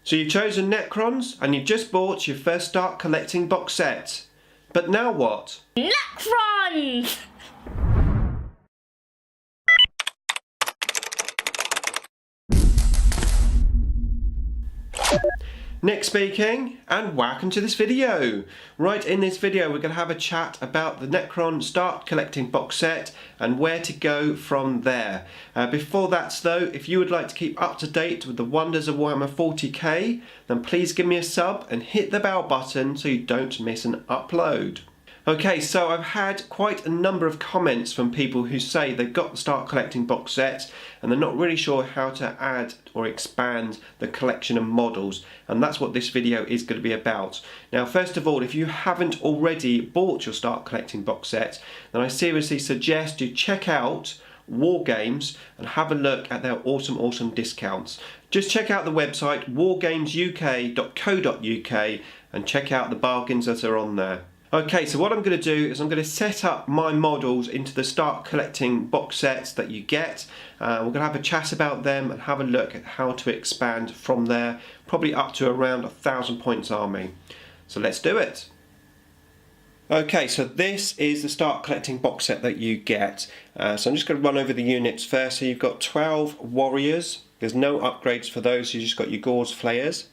So you've chosen Necrons and you've just bought your first Start Collecting box set. But now what? Necrons! Nick speaking, and welcome to this video. Right, in this video we're going to have a chat about the Necron Start Collecting box set and where to go from there. Before that though, if you would like to keep up to date with the wonders of Warhammer 40k, then please give me a sub and hit the bell button so you don't miss an upload. Okay, so I've had quite a number of comments from people who say they've got the Start Collecting box set and they're not really sure how to add or expand the collection of models, and that's what this video is going to be about. Now, first of all, if you haven't already bought your Start Collecting box set, then I seriously suggest you check out Wargames and have a look at their awesome discounts. Just check out the website wargamesuk.co.uk and check out the bargains that are on there. Okay, so what I'm going to do is I'm going to set up my models into the Start Collecting box sets that you get. We're going to have a chat about them and have a look at how to expand from there, probably up to around 1,000 points army. So let's do it. Okay, so this is the Start Collecting box set that you get. So I'm just going to run over the units first. So you've got 12 warriors. There's no upgrades for those. You just got your Gauze Flayers.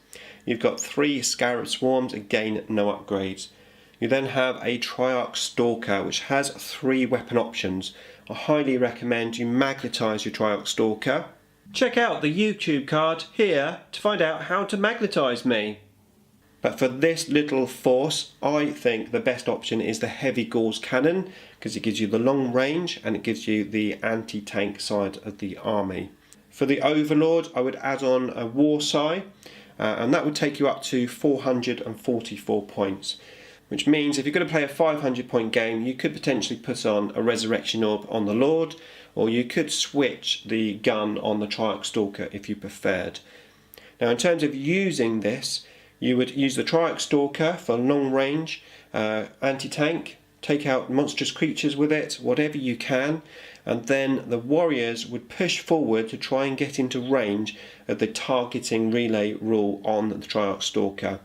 You've got 3 Scarab Swarms. Again, no upgrades. You then have a Triarch Stalker, which has 3 weapon options. I highly recommend you magnetise your Triarch Stalker. Check out the YouTube card here to find out how to magnetise me. But for this little force, I think the best option is the Heavy Gauze Cannon, because it gives you the long range and it gives you the anti-tank side of the army. For the Overlord, I would add on a Warpsci, and that would take you up to 444 points. Which means if you're going to play a 500 point game, you could potentially put on a Resurrection Orb on the Lord, or you could switch the gun on the Triarch Stalker if you preferred. Now, in terms of using this, you would use the Triarch Stalker for long range, anti-tank, take out monstrous creatures with it, whatever you can, and then the warriors would push forward to try and get into range of the targeting relay rule on the Triarch Stalker.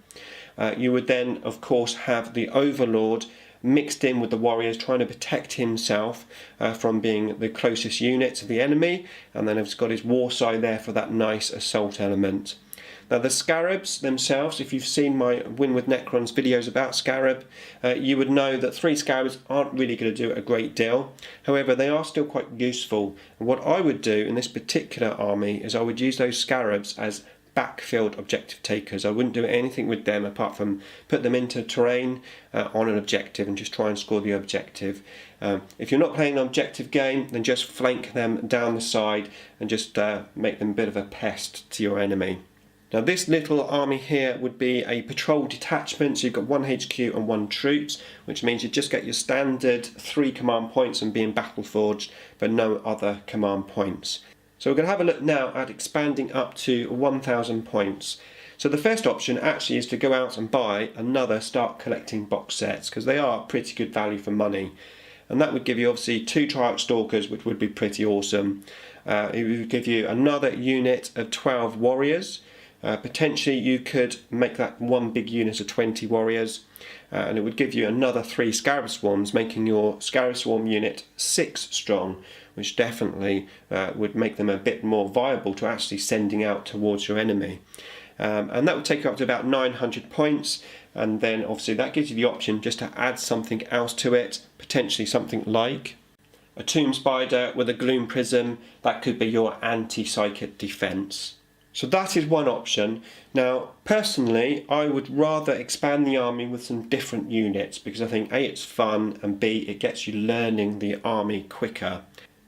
You would then, of course, have the Overlord mixed in with the warriors trying to protect himself from being the closest unit to the enemy, and then he's got his Warpsci there for that nice assault element. Now the Scarabs themselves, if you've seen my Win with Necrons videos about Scarab, you would know that 3 Scarabs aren't really going to do a great deal. However, they are still quite useful. And what I would do in this particular army is I would use those Scarabs as backfield objective takers. I wouldn't do anything with them apart from put them into terrain on an objective and just try and score the objective. If you're not playing an objective game, then just flank them down the side and just make them a bit of a pest to your enemy. Now this little army here would be a patrol detachment, so you've got 1 HQ and 1 troops, which means you just get your standard 3 command points and being battle forged, but no other command points. So we're going to have a look now at expanding up to 1,000 points. So the first option actually is to go out and buy another Start Collecting box sets, because they are pretty good value for money. And that would give you obviously 2 Triarch Stalkers, which would be pretty awesome. It would give you another unit of 12 warriors. Potentially you could make that one big unit of 20 warriors, and it would give you another 3 Scarab Swarms, making your Scarab Swarm unit 6 strong, which definitely would make them a bit more viable to actually sending out towards your enemy. And that would take you up to about 900 points, and then obviously that gives you the option just to add something else to it, potentially something like a Tomb Spider with a Gloom Prism. That could be your anti-psychic defense. So that is one option. Now, personally, I would rather expand the army with some different units, because I think A, it's fun, and B, it gets you learning the army quicker.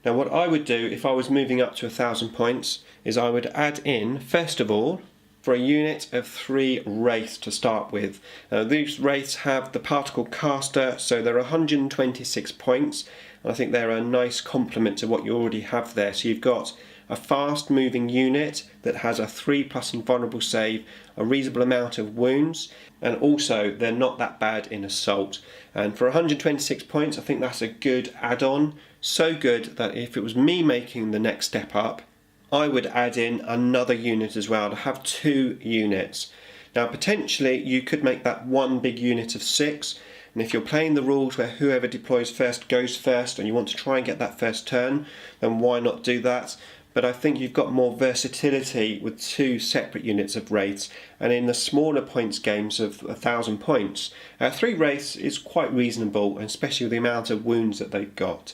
Now, what I would do if I was moving up to 1,000 points is I would add in, first of all, for a unit of 3 Wraiths to start with. These Wraiths have the Particle Caster, so they're 126 points, and I think they're a nice complement to what you already have there. So you've got a fast moving unit that has a 3+ invulnerable save, a reasonable amount of wounds, and also they're not that bad in assault. And for 126 points, I think that's a good add-on. So good that if it was me making the next step up, I would add in another unit as well to have 2 units. Now potentially you could make that one big unit of 6, and if you're playing the rules where whoever deploys first goes first and you want to try and get that first turn, then why not do that? But I think you've got more versatility with 2 separate units of wraiths, and in the smaller points games of 1,000 points, 3 wraiths is quite reasonable, especially with the amount of wounds that they've got.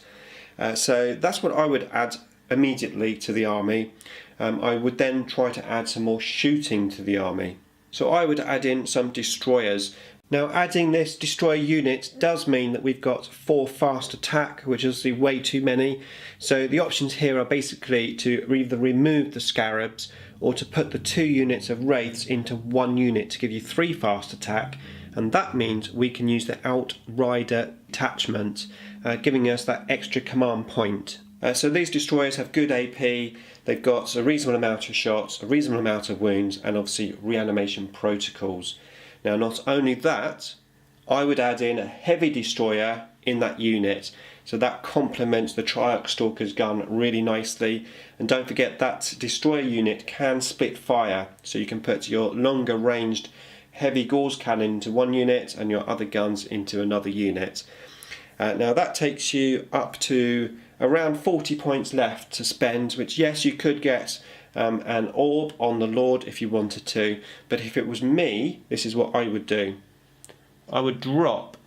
So that's what I would add immediately to the army. I would then try to add some more shooting to the army. So I would add in some destroyers. Now adding this destroyer unit does mean that we've got 4 fast attack, which is way too many. So the options here are basically to either remove the scarabs or to put the 2 units of wraiths into 1 unit to give you 3 fast attack, and that means we can use the outrider attachment, giving us that extra command point. So these destroyers have good AP, they've got a reasonable amount of shots, a reasonable amount of wounds, and obviously reanimation protocols. Now not only that, I would add in a heavy destroyer in that unit, so that complements the Triarch Stalker's gun really nicely. And don't forget that destroyer unit can split fire, so you can put your longer ranged heavy Gauss cannon into 1 unit and your other guns into another unit. Now that takes you up to around 40 points left to spend, which yes, you could get an orb on the Lord if you wanted to, but if it was me, this is what I would do. I would drop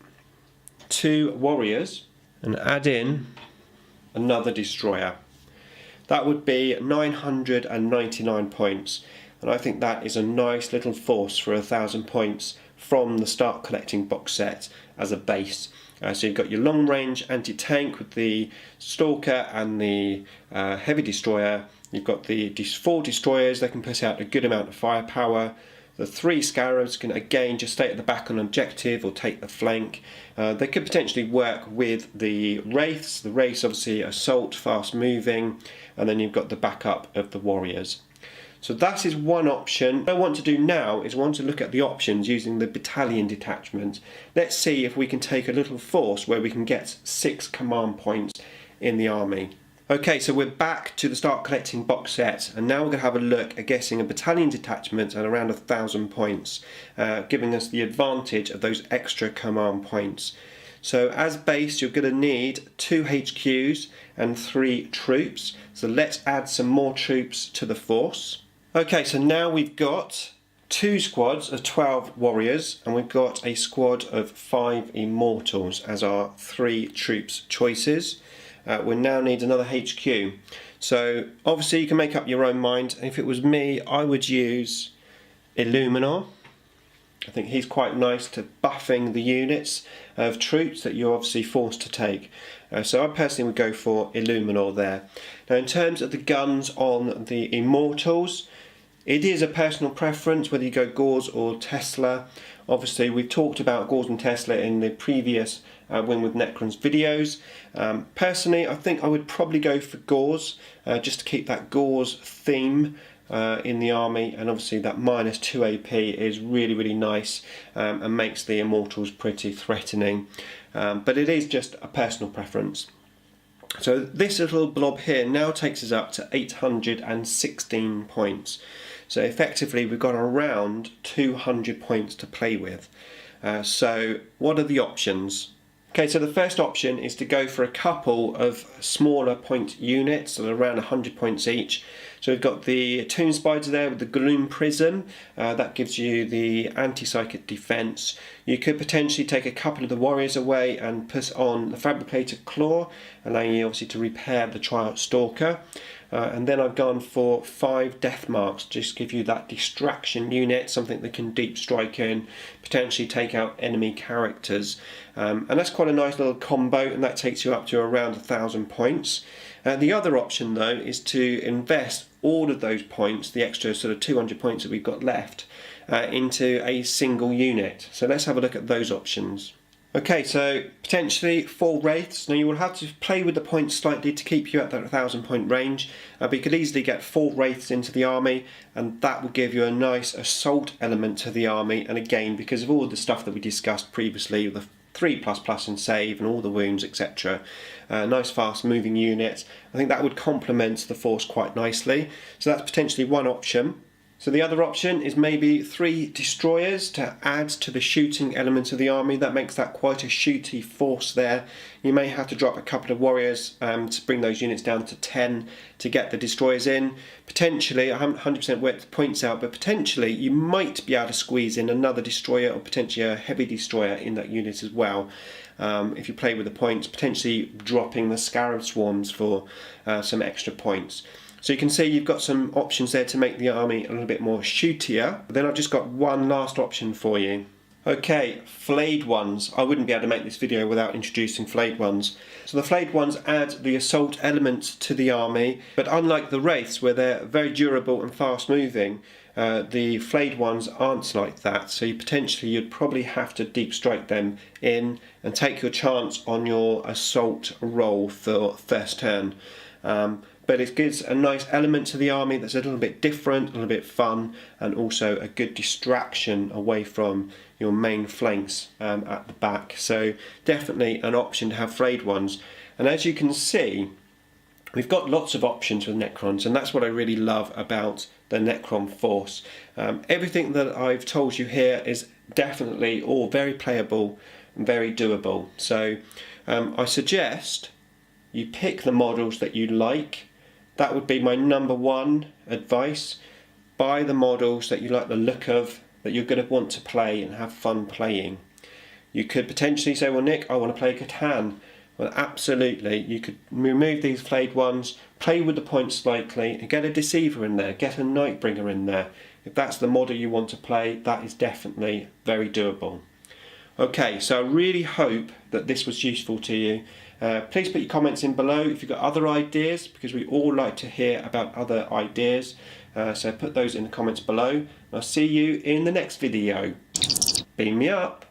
2 warriors and add in another destroyer. That would be 999 points, and I think that is a nice little force for 1,000 points from the Start Collecting box set as a base. So you've got your long range anti-tank with the Stalker and the heavy destroyer. You've got the 4 destroyers, they can put out a good amount of firepower. The 3 scarabs can again just stay at the back on objective or take the flank. They could potentially work with the wraiths. The wraiths obviously assault, fast moving, and then you've got the backup of the warriors. So that is one option. What I want to do now is I want to look at the options using the battalion detachment. Let's see if we can take a little force where we can get 6 command points in the army. Okay, so we're back to the Start Collecting box set, and now we're going to have a look at getting a battalion detachment at around 1,000 points, giving us the advantage of those extra command points. So as base, you're going to need 2 HQs and 3 troops. So let's add some more troops to the force. Okay, so now we've got 2 squads of 12 warriors, and we've got a squad of 5 immortals as our 3 troops choices. We now need another HQ. So obviously you can make up your own mind. If it was me, I would use Illuminor. I think he's quite nice to buffing the units of troops that you're obviously forced to take. So I personally would go for Illuminor there. Now in terms of the guns on the Immortals, it is a personal preference whether you go Gauss or Tesla. Obviously we've talked about Gauss and Tesla in the previous Win with Necrons videos. Personally I think I would probably go for Gauss, just to keep that Gauss theme in the army, and obviously that -2 AP is really nice and makes the Immortals pretty threatening, but it is just a personal preference. So this little blob here now takes us up to 816 points. So effectively we've got around 200 points to play with. So what are the options? Okay, so the first option is to go for a couple of smaller point units that are around 100 points each. So we've got the Tomb Spider there with the Gloom Prism, that gives you the anti-psychic defense. You could potentially take a couple of the warriors away and put on the Fabricated Claw, allowing you obviously to repair the Triarch Stalker. And then I've gone for 5 Death Marks, just give you that distraction unit, something that can deep strike in, potentially take out enemy characters. And that's quite a nice little combo, and that takes you up to around 1,000 points. The other option though is to invest all of those points, the extra sort of 200 points that we've got left, into a single unit. So let's have a look at those options. Okay, so potentially 4 wraiths. Now you will have to play with the points slightly to keep you at that 1,000 point range, but you could easily get 4 wraiths into the army, and that will give you a nice assault element to the army. And again, because of all the stuff that we discussed previously, the 3++ and save and all the wounds, etc. Nice fast moving unit. I think that would complement the force quite nicely. So that's potentially one option. So the other option is maybe 3 destroyers to add to the shooting element of the army. That makes that quite a shooty force there. You may have to drop a couple of warriors to bring those units down to 10 to get the destroyers in. Potentially, I haven't 100% worked the points out, but potentially you might be able to squeeze in another destroyer or potentially a heavy destroyer in that unit as well. If you play with the points, potentially dropping the Scarab Swarms for some extra points. So you can see you've got some options there to make the army a little bit more shootier. But then I've just got one last option for you. Okay, flayed ones. I wouldn't be able to make this video without introducing flayed ones. So the flayed ones add the assault element to the army, but unlike the wraiths where they're very durable and fast moving, the flayed ones aren't like that. So you'd probably have to deep strike them in and take your chance on your assault roll for first turn. But it gives a nice element to the army that's a little bit different, a little bit fun, and also a good distraction away from your main flanks at the back. So definitely an option to have flayed ones. And as you can see, we've got lots of options with Necrons, and that's what I really love about the Necron force. Everything that I've told you here is definitely all very playable and very doable. So I suggest you pick the models that you like. That would be my number one advice. Buy the models that you like the look of, that you're going to want to play and have fun playing. You could potentially say, well Nick, I want to play Catan. Well absolutely, you could remove these flayed ones, play with the points slightly and get a Deceiver in there, get a Nightbringer in there. If that's the model you want to play, that is definitely very doable. Okay, so I really hope that this was useful to you. Please put your comments in below if you've got other ideas, because we all like to hear about other ideas. So put those in the comments below. I'll see you in the next video. Beam me up.